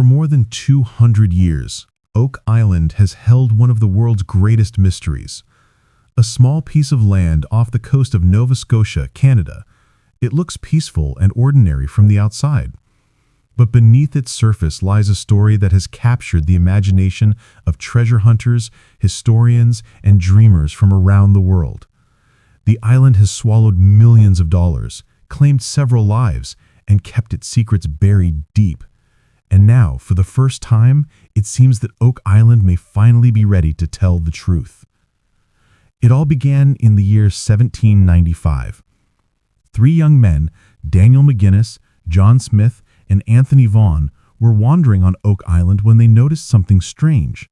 For more than 200 years, Oak Island has held one of the world's greatest mysteries. A small piece of land off the coast of Nova Scotia, Canada. It looks peaceful and ordinary from the outside. But beneath its surface lies a story that has captured the imagination of treasure hunters, historians, and dreamers from around the world. The island has swallowed millions of dollars, claimed several lives, and kept its secrets buried deep. And now, for the first time, it seems that Oak Island may finally be ready to tell the truth. It all began in the year 1795. Three young men, Daniel McGinnis, John Smith, and Anthony Vaughan, were wandering on Oak Island when they noticed something strange.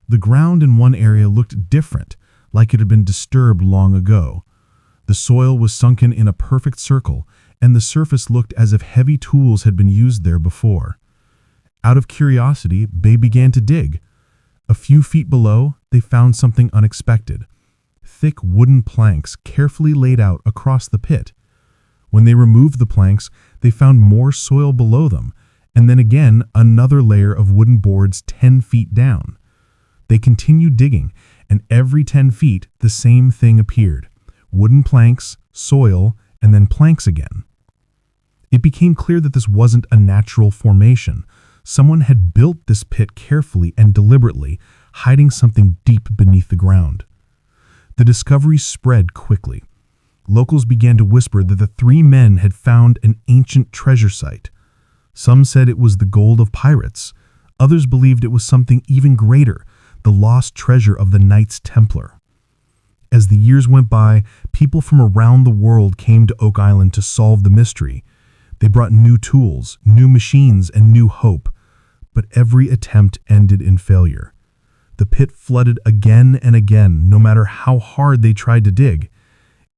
The ground in one area looked different, like it had been disturbed long ago. The soil was sunken in a perfect circle, and the surface looked as if heavy tools had been used there before. Out of curiosity, they began to dig. A few feet below, they found something unexpected. Thick wooden planks carefully laid out across the pit. When they removed the planks, they found more soil below them, and then again another layer of wooden boards 10 feet down. They continued digging, and every 10 feet the same thing appeared. Wooden planks, soil, and then planks again. It became clear that this wasn't a natural formation. Someone had built this pit carefully and deliberately, hiding something deep beneath the ground. The discovery spread quickly. Locals began to whisper that the three men had found an ancient treasure site. Some said it was the gold of pirates. Others believed it was something even greater, the lost treasure of the Knights Templar. As the years went by, people from around the world came to Oak Island to solve the mystery. They brought new tools, new machines, and new hope. But every attempt ended in failure. The pit flooded again and again, no matter how hard they tried to dig.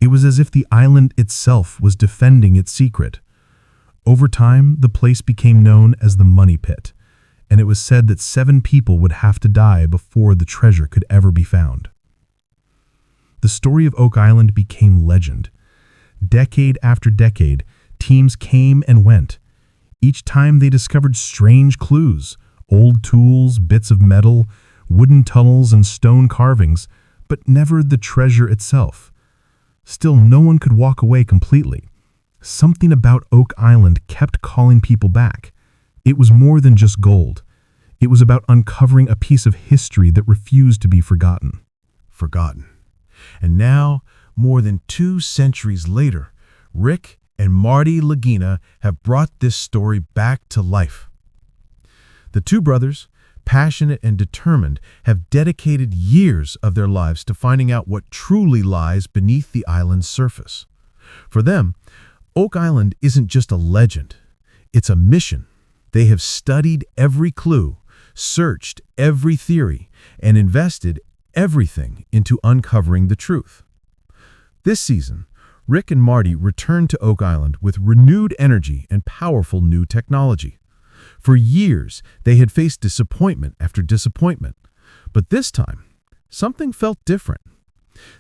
It was as if the island itself was defending its secret. Over time, the place became known as the Money Pit, and it was said that 7 people would have to die before the treasure could ever be found. The story of Oak Island became legend. Decade after decade, teams came and went. Each time they discovered strange clues, old tools, bits of metal, wooden tunnels, and stone carvings, but never the treasure itself. Still, no one could walk away completely. Something about Oak Island kept calling people back. It was more than just gold. It was about uncovering a piece of history that refused to be forgotten. And now, more than 2 centuries later, Rick and Marty Lagina have brought this story back to life. The two brothers, passionate and determined, have dedicated years of their lives to finding out what truly lies beneath the island's surface. For them, Oak Island isn't just a legend, it's a mission. They have studied every clue, searched every theory, and invested everything into uncovering the truth. This season, Rick and Marty returned to Oak Island with renewed energy and powerful new technology. For years, they had faced disappointment after disappointment, but this time, something felt different.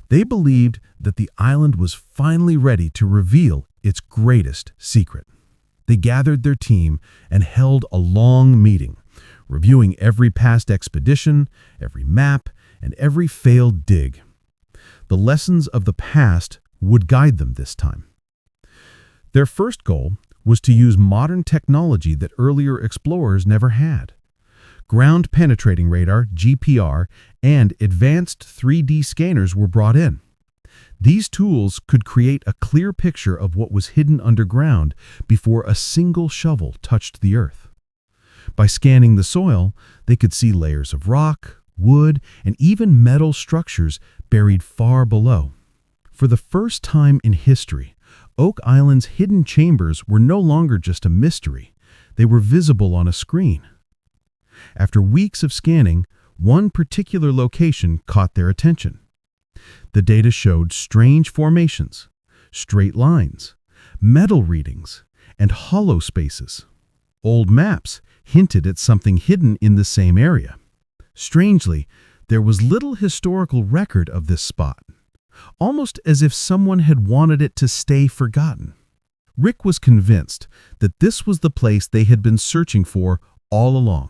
They believed that the island was finally ready to reveal its greatest secret. They gathered their team and held a long meeting, reviewing every past expedition, every map, and every failed dig. The lessons of the past would guide them this time. Their first goal was to use modern technology that earlier explorers never had. Ground-penetrating radar, GPR, and advanced 3D scanners were brought in. These tools could create a clear picture of what was hidden underground before a single shovel touched the earth. By scanning the soil, they could see layers of rock, wood, and even metal structures buried far below. For the first time in history, Oak Island's hidden chambers were no longer just a mystery. They were visible on a screen. After weeks of scanning, one particular location caught their attention. The data showed strange formations, straight lines, metal readings, and hollow spaces. Old maps hinted at something hidden in the same area. Strangely, there was little historical record of this spot, almost as if someone had wanted it to stay forgotten. Rick was convinced that this was the place they had been searching for all along.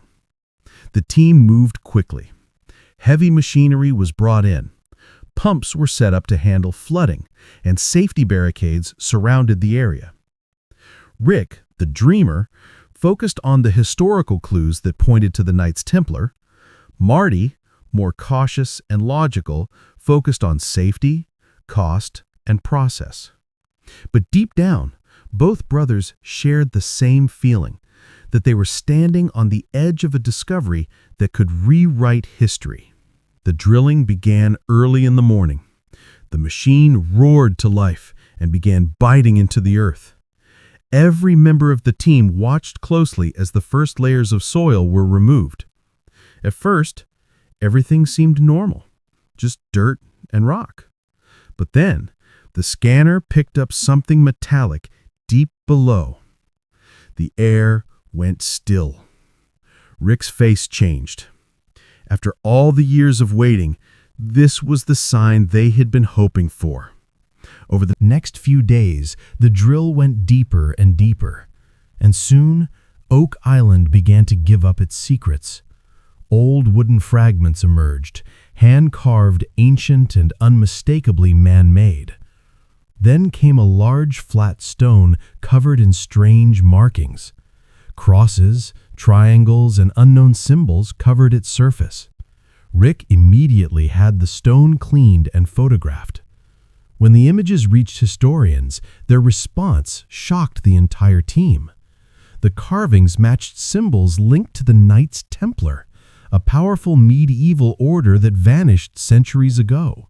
The team moved quickly. Heavy machinery was brought in. Pumps were set up to handle flooding, and safety barricades surrounded the area. Rick, the dreamer, focused on the historical clues that pointed to the Knights Templar. Marty, more cautious and logical, focused on safety, cost, and process. But deep down, both brothers shared the same feeling, that they were standing on the edge of a discovery that could rewrite history. The drilling began early in the morning. The machine roared to life and began biting into the earth. Every member of the team watched closely as the first layers of soil were removed. At first, everything seemed normal, just dirt and rock. But then, the scanner picked up something metallic deep below. The air went still. Rick's face changed. After all the years of waiting, this was the sign they had been hoping for. Over the next few days, the drill went deeper and deeper, and soon Oak Island began to give up its secrets. Old wooden fragments emerged, hand-carved, ancient, and unmistakably man-made. Then came a large flat stone covered in strange markings. Crosses, triangles, and unknown symbols covered its surface. Rick immediately had the stone cleaned and photographed. When the images reached historians, their response shocked the entire team. The carvings matched symbols linked to the Knights Templar, a powerful medieval order that vanished centuries ago.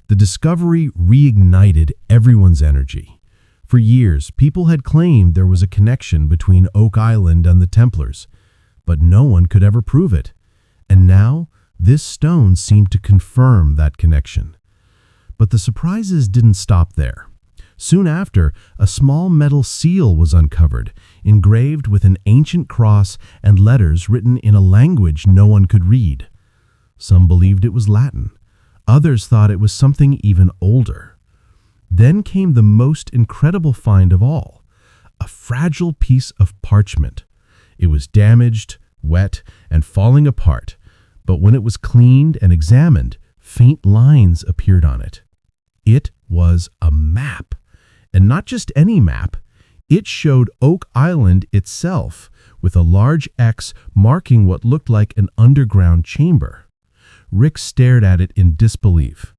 The discovery reignited everyone's energy. For years, people had claimed there was a connection between Oak Island and the Templars, but no one could ever prove it. And now, this stone seemed to confirm that connection. But the surprises didn't stop there. Soon after, a small metal seal was uncovered, engraved with an ancient cross and letters written in a language no one could read. Some believed it was Latin. Others thought it was something even older. Then came the most incredible find of all, a fragile piece of parchment. It was damaged, wet, and falling apart, but when it was cleaned and examined, faint lines appeared on it. It was a map, and not just any map. It showed Oak Island itself, with a large X marking what looked like an underground chamber. Rick stared at it in disbelief.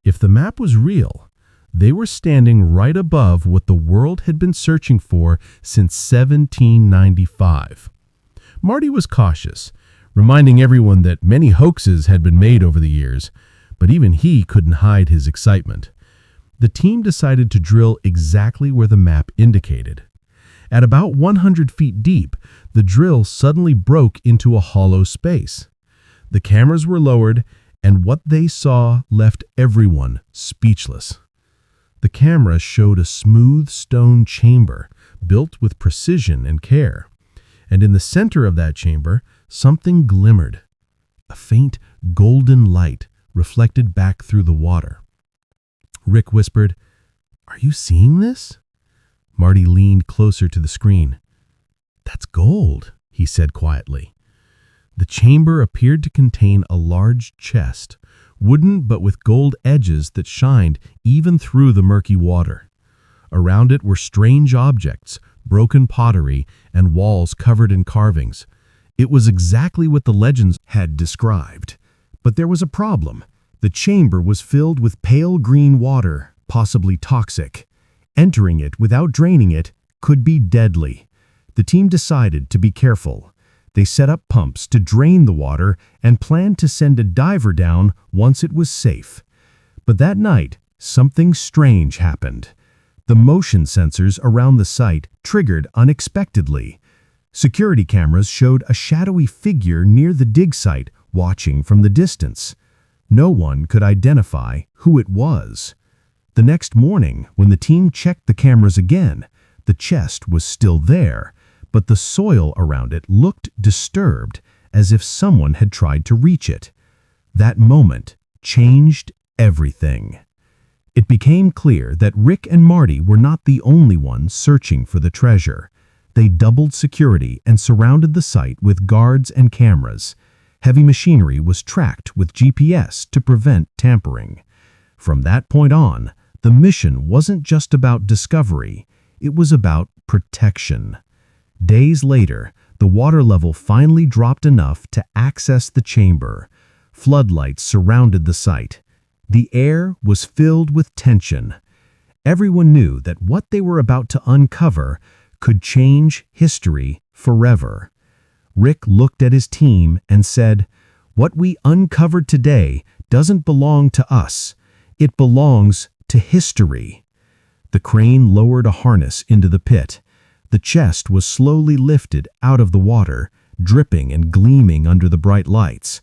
If the map was real, they were standing right above what the world had been searching for since 1795. Marty was cautious, reminding everyone that many hoaxes had been made over the years, but even he couldn't hide his excitement. The team decided to drill exactly where the map indicated. At about 100 feet deep, the drill suddenly broke into a hollow space. The cameras were lowered, and what they saw left everyone speechless. The camera showed a smooth stone chamber, built with precision and care. And in the center of that chamber, something glimmered. A faint golden light reflected back through the water. Rick whispered, "Are you seeing this?" Marty leaned closer to the screen. "That's gold," he said quietly. The chamber appeared to contain a large chest, wooden but with gold edges that shined even through the murky water. Around it were strange objects, broken pottery, and walls covered in carvings. It was exactly what the legends had described. But there was a problem. The chamber was filled with pale green water, possibly toxic. Entering it without draining it could be deadly. The team decided to be careful. They set up pumps to drain the water and planned to send a diver down once it was safe. But that night, something strange happened. The motion sensors around the site triggered unexpectedly. Security cameras showed a shadowy figure near the dig site, watching from the distance. No one could identify who it was. The next morning, when the team checked the cameras again, the chest was still there, but the soil around it looked disturbed, as if someone had tried to reach it. That moment changed everything. It became clear that Rick and Marty were not the only ones searching for the treasure. They doubled security and surrounded the site with guards and cameras. Heavy machinery was tracked with GPS to prevent tampering. From that point on, the mission wasn't just about discovery, it was about protection. Days later, the water level finally dropped enough to access the chamber. Floodlights surrounded the site. The air was filled with tension. Everyone knew that what they were about to uncover could change history forever. Rick looked at his team and said, "What we uncovered today doesn't belong to us. It belongs to history." The crane lowered a harness into the pit. The chest was slowly lifted out of the water, dripping and gleaming under the bright lights.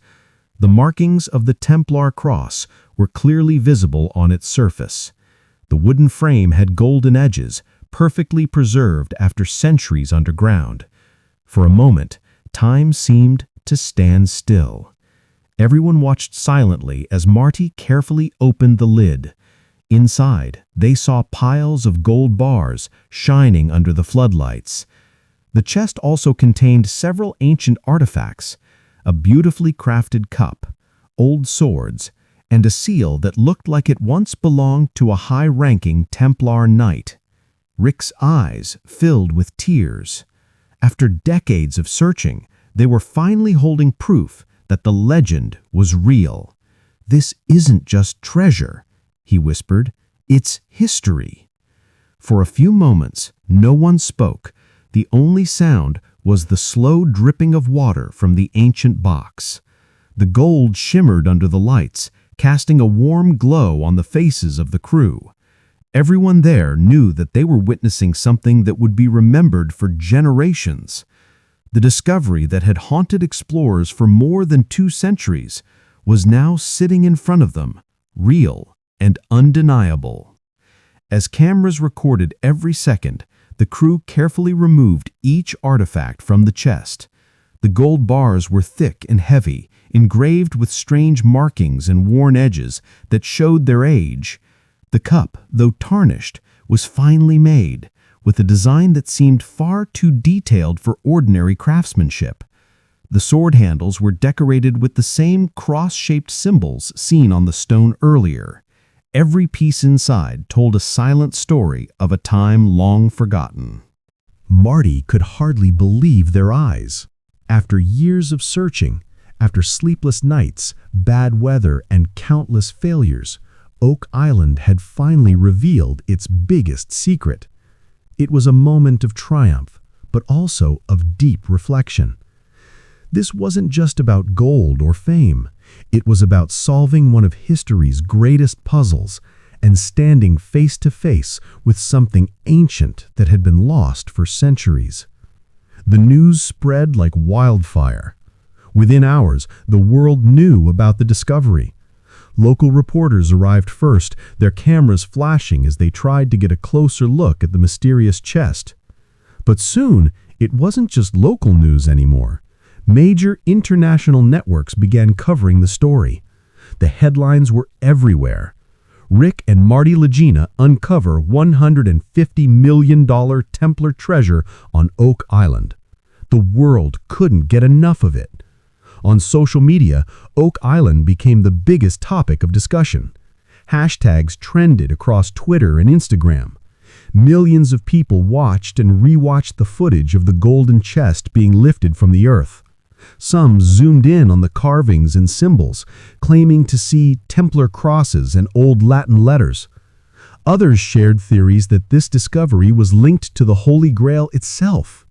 The markings of the Templar cross were clearly visible on its surface. The wooden frame had golden edges, perfectly preserved after centuries underground. For a moment, time seemed to stand still. Everyone watched silently as Marty carefully opened the lid. Inside, they saw piles of gold bars shining under the floodlights. The chest also contained several ancient artifacts, a beautifully crafted cup, old swords, and a seal that looked like it once belonged to a high-ranking Templar knight. Rick's eyes filled with tears. After decades of searching, they were finally holding proof that the legend was real. "This isn't just treasure," he whispered. "It's history." For a few moments, no one spoke. The only sound was the slow dripping of water from the ancient box. The gold shimmered under the lights, casting a warm glow on the faces of the crew. Everyone there knew that they were witnessing something that would be remembered for generations. The discovery that had haunted explorers for more than 2 centuries was now sitting in front of them, real and undeniable. As cameras recorded every second, the crew carefully removed each artifact from the chest. The gold bars were thick and heavy, engraved with strange markings and worn edges that showed their age. The cup, though tarnished, was finely made, with a design that seemed far too detailed for ordinary craftsmanship. The sword handles were decorated with the same cross-shaped symbols seen on the stone earlier. Every piece inside told a silent story of a time long forgotten. Marty could hardly believe their eyes. After years of searching, after sleepless nights, bad weather, and countless failures, Oak Island had finally revealed its biggest secret. It was a moment of triumph, but also of deep reflection. This wasn't just about gold or fame. It was about solving one of history's greatest puzzles and standing face to face with something ancient that had been lost for centuries. The news spread like wildfire. Within hours, the world knew about the discovery. Local reporters arrived first, their cameras flashing as they tried to get a closer look at the mysterious chest. But soon, it wasn't just local news anymore. Major international networks began covering the story. The headlines were everywhere. Rick and Marty Lagina uncover $150 million Templar treasure on Oak Island. The world couldn't get enough of it. On social media, Oak Island became the biggest topic of discussion. Hashtags trended across Twitter and Instagram. Millions of people watched and rewatched the footage of the golden chest being lifted from the earth. Some zoomed in on the carvings and symbols, claiming to see Templar crosses and old Latin letters. Others shared theories that this discovery was linked to the Holy Grail itself.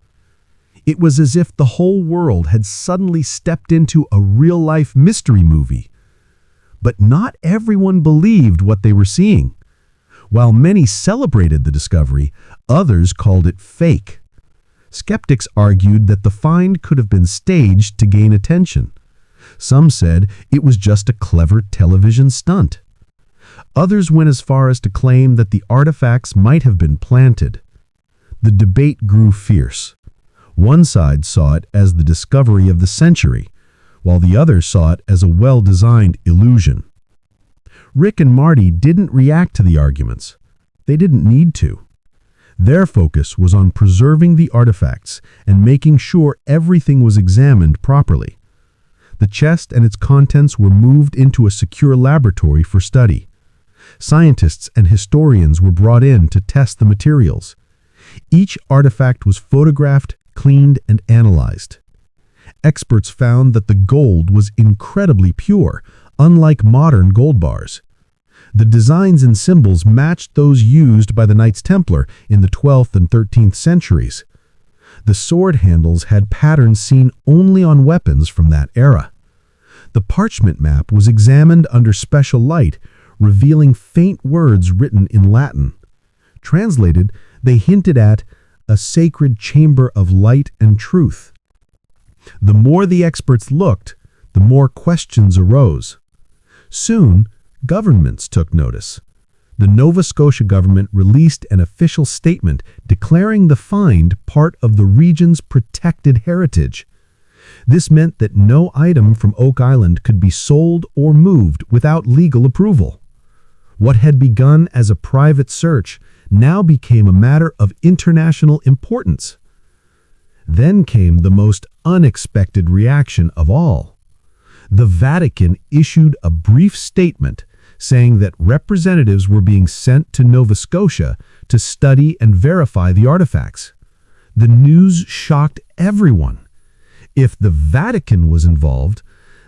It was as if the whole world had suddenly stepped into a real-life mystery movie. But not everyone believed what they were seeing. While many celebrated the discovery, others called it fake. Skeptics argued that the find could have been staged to gain attention. Some said it was just a clever television stunt. Others went as far as to claim that the artifacts might have been planted. The debate grew fierce. One side saw it as the discovery of the century, while the other saw it as a well-designed illusion. Rick and Marty didn't react to the arguments. They didn't need to. Their focus was on preserving the artifacts and making sure everything was examined properly. The chest and its contents were moved into a secure laboratory for study. Scientists and historians were brought in to test the materials. Each artifact was photographed, cleaned, and analyzed. Experts found that the gold was incredibly pure, unlike modern gold bars. The designs and symbols matched those used by the Knights Templar in the 12th and 13th centuries. The sword handles had patterns seen only on weapons from that era. The parchment map was examined under special light, revealing faint words written in Latin. Translated, they hinted at a sacred chamber of light and truth. The more the experts looked, the more questions arose. Soon, governments took notice. The Nova Scotia government released an official statement declaring the find part of the region's protected heritage. This meant that no item from Oak Island could be sold or moved without legal approval. What had begun as a private search now became a matter of international importance. Then came the most unexpected reaction of all. The Vatican issued a brief statement saying that representatives were being sent to Nova Scotia to study and verify the artifacts. The news shocked everyone. If the Vatican was involved,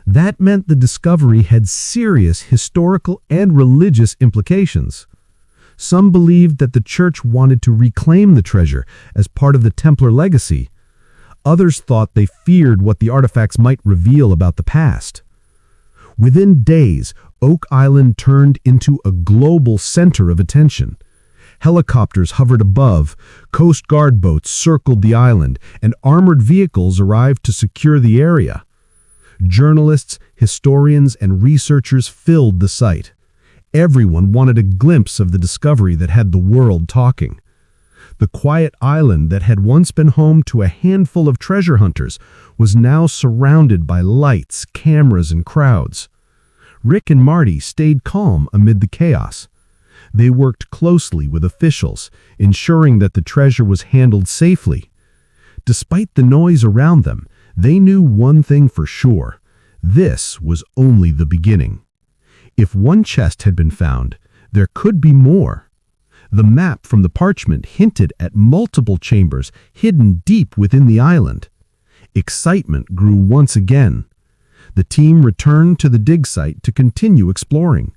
that meant the discovery had serious historical and religious implications. Some believed that the church wanted to reclaim the treasure as part of the Templar legacy. Others thought they feared what the artifacts might reveal about the past. Within days, Oak Island turned into a global center of attention. Helicopters hovered above, Coast Guard boats circled the island, and armored vehicles arrived to secure the area. Journalists, historians, and researchers filled the site. Everyone wanted a glimpse of the discovery that had the world talking. The quiet island that had once been home to a handful of treasure hunters was now surrounded by lights, cameras, and crowds. Rick and Marty stayed calm amid the chaos. They worked closely with officials, ensuring that the treasure was handled safely. Despite the noise around them, they knew one thing for sure: this was only the beginning. If one chest had been found, there could be more. The map from the parchment hinted at multiple chambers hidden deep within the island. Excitement grew once again. The team returned to the dig site to continue exploring.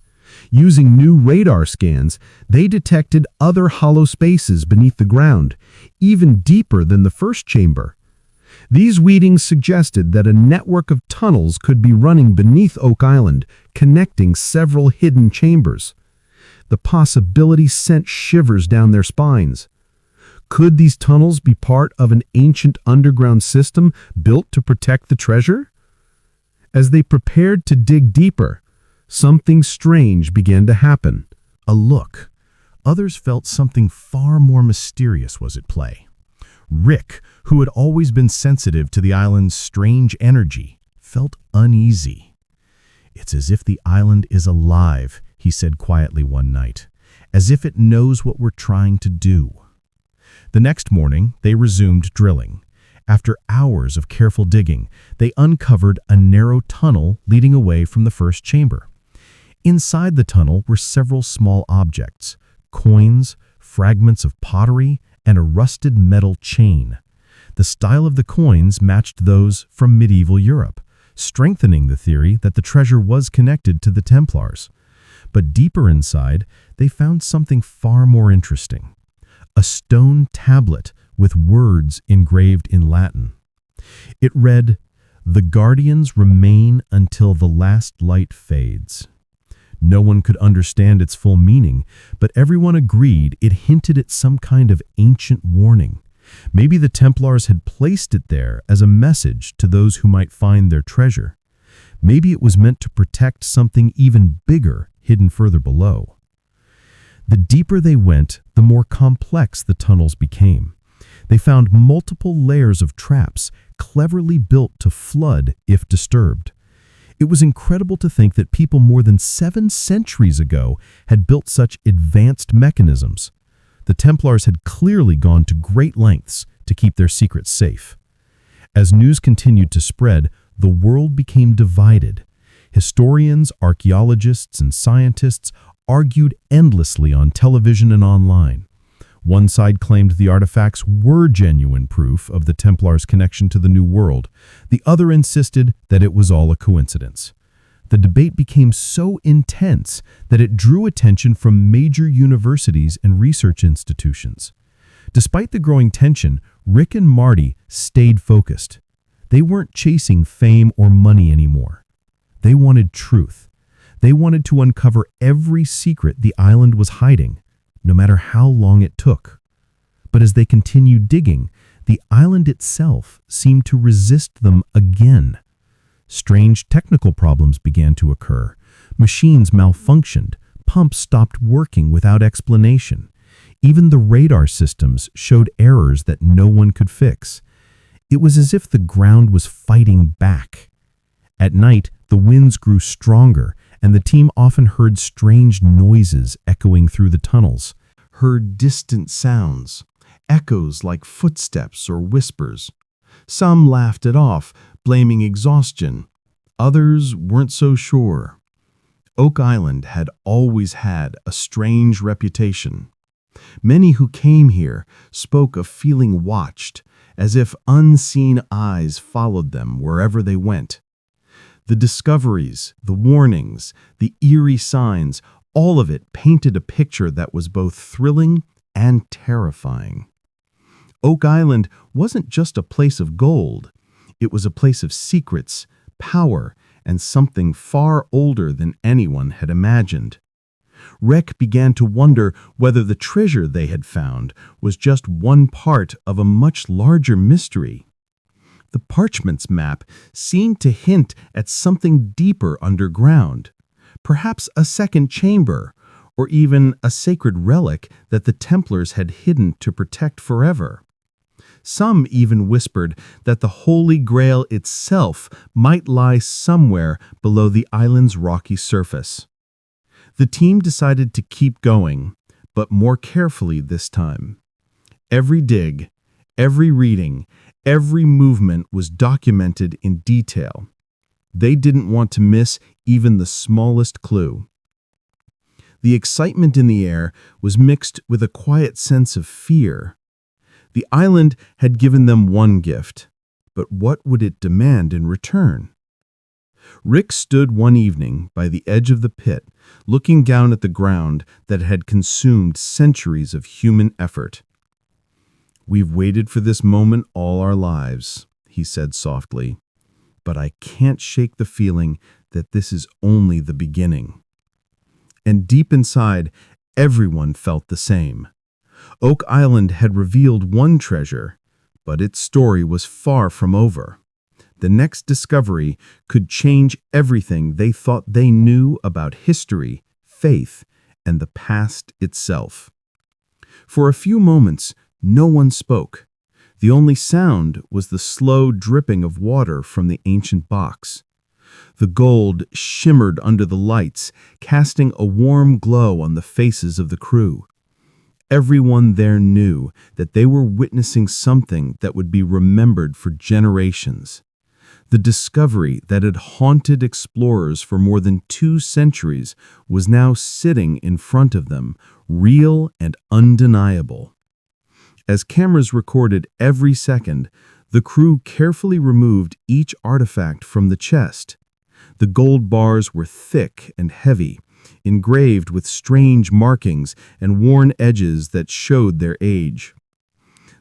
Using new radar scans, they detected other hollow spaces beneath the ground, even deeper than the first chamber. These readings suggested that a network of tunnels could be running beneath Oak Island, connecting several hidden chambers. The possibility sent shivers down their spines. Could these tunnels be part of an ancient underground system built to protect the treasure? As they prepared to dig deeper, something strange began to happen. A look. Others felt something far more mysterious was at play. Rick, who had always been sensitive to the island's strange energy, felt uneasy. "It's as if the island is alive," he said quietly one night, "as if it knows what we're trying to do." The next morning, they resumed drilling. After hours of careful digging, they uncovered a narrow tunnel leading away from the first chamber. Inside the tunnel were several small objects: coins, fragments of pottery, and a rusted metal chain. The style of the coins matched those from medieval Europe, strengthening the theory that the treasure was connected to the Templars. But deeper inside, they found something far more interesting: a stone tablet with words engraved in Latin. It read, "The guardians remain until the last light fades." No one could understand its full meaning, but everyone agreed it hinted at some kind of ancient warning. Maybe the Templars had placed it there as a message to those who might find their treasure. Maybe it was meant to protect something even bigger hidden further below. The deeper they went, the more complex the tunnels became. They found multiple layers of traps, cleverly built to flood if disturbed. It was incredible to think that people more than 7 centuries ago had built such advanced mechanisms. The Templars had clearly gone to great lengths to keep their secrets safe. As news continued to spread, the world became divided. Historians, archaeologists, and scientists argued endlessly on television and online. One side claimed the artifacts were genuine proof of the Templars' connection to the New World. The other insisted that it was all a coincidence. The debate became so intense that it drew attention from major universities and research institutions. Despite the growing tension, Rick and Marty stayed focused. They weren't chasing fame or money anymore. They wanted truth. They wanted to uncover every secret the island was hiding, no matter how long it took. But as they continued digging, the island itself seemed to resist them again. Strange technical problems began to occur. Machines malfunctioned. Pumps stopped working without explanation. Even the radar systems showed errors that no one could fix. It was as if the ground was fighting back. At night, the winds grew stronger, and the team often heard strange noises echoing through the tunnels. Heard distant sounds, echoes like footsteps or whispers. Some laughed it off, blaming exhaustion. Others weren't so sure. Oak Island had always had a strange reputation. Many who came here spoke of feeling watched, as if unseen eyes followed them wherever they went. The discoveries, the warnings, the eerie signs, all of it painted a picture that was both thrilling and terrifying. Oak Island wasn't just a place of gold. It was a place of secrets, power, and something far older than anyone had imagined. Rick began to wonder whether the treasure they had found was just one part of a much larger mystery. The parchments map seemed to hint at something deeper underground, perhaps a second chamber, or even a sacred relic that the Templars had hidden to protect forever. Some even whispered that the Holy Grail itself might lie somewhere below the island's rocky surface. The team decided to keep going, but more carefully this time. Every dig, every reading, every movement was documented in detail. They didn't want to miss even the smallest clue. The excitement in the air was mixed with a quiet sense of fear. The island had given them one gift, but what would it demand in return? Rick stood one evening by the edge of the pit, looking down at the ground that had consumed centuries of human effort. "We've waited for this moment all our lives," he said softly, "but I can't shake the feeling that this is only the beginning." And deep inside, everyone felt the same. Oak Island had revealed one treasure, but its story was far from over. The next discovery could change everything they thought they knew about history, faith, and the past itself. For a few moments, no one spoke. The only sound was the slow dripping of water from the ancient box. The gold shimmered under the lights, casting a warm glow on the faces of the crew. Everyone there knew that they were witnessing something that would be remembered for generations. The discovery that had haunted explorers for more than 2 centuries was now sitting in front of them, real and undeniable. As cameras recorded every second, the crew carefully removed each artifact from the chest. The gold bars were thick and heavy, engraved with strange markings and worn edges that showed their age.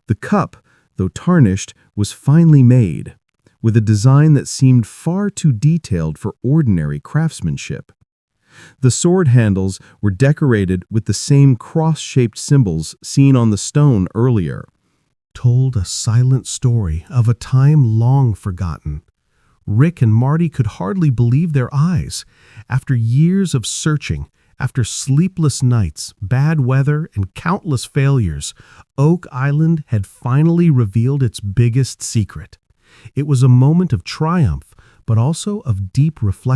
The cup, though tarnished, was finely made, with a design that seemed far too detailed for ordinary craftsmanship. The sword handles were decorated with the same cross-shaped symbols seen on the stone earlier. Told a silent story of a time long forgotten. Rick and Marty could hardly believe their eyes. After years of searching, after sleepless nights, bad weather, and countless failures, Oak Island had finally revealed its biggest secret. It was a moment of triumph, but also of deep reflection.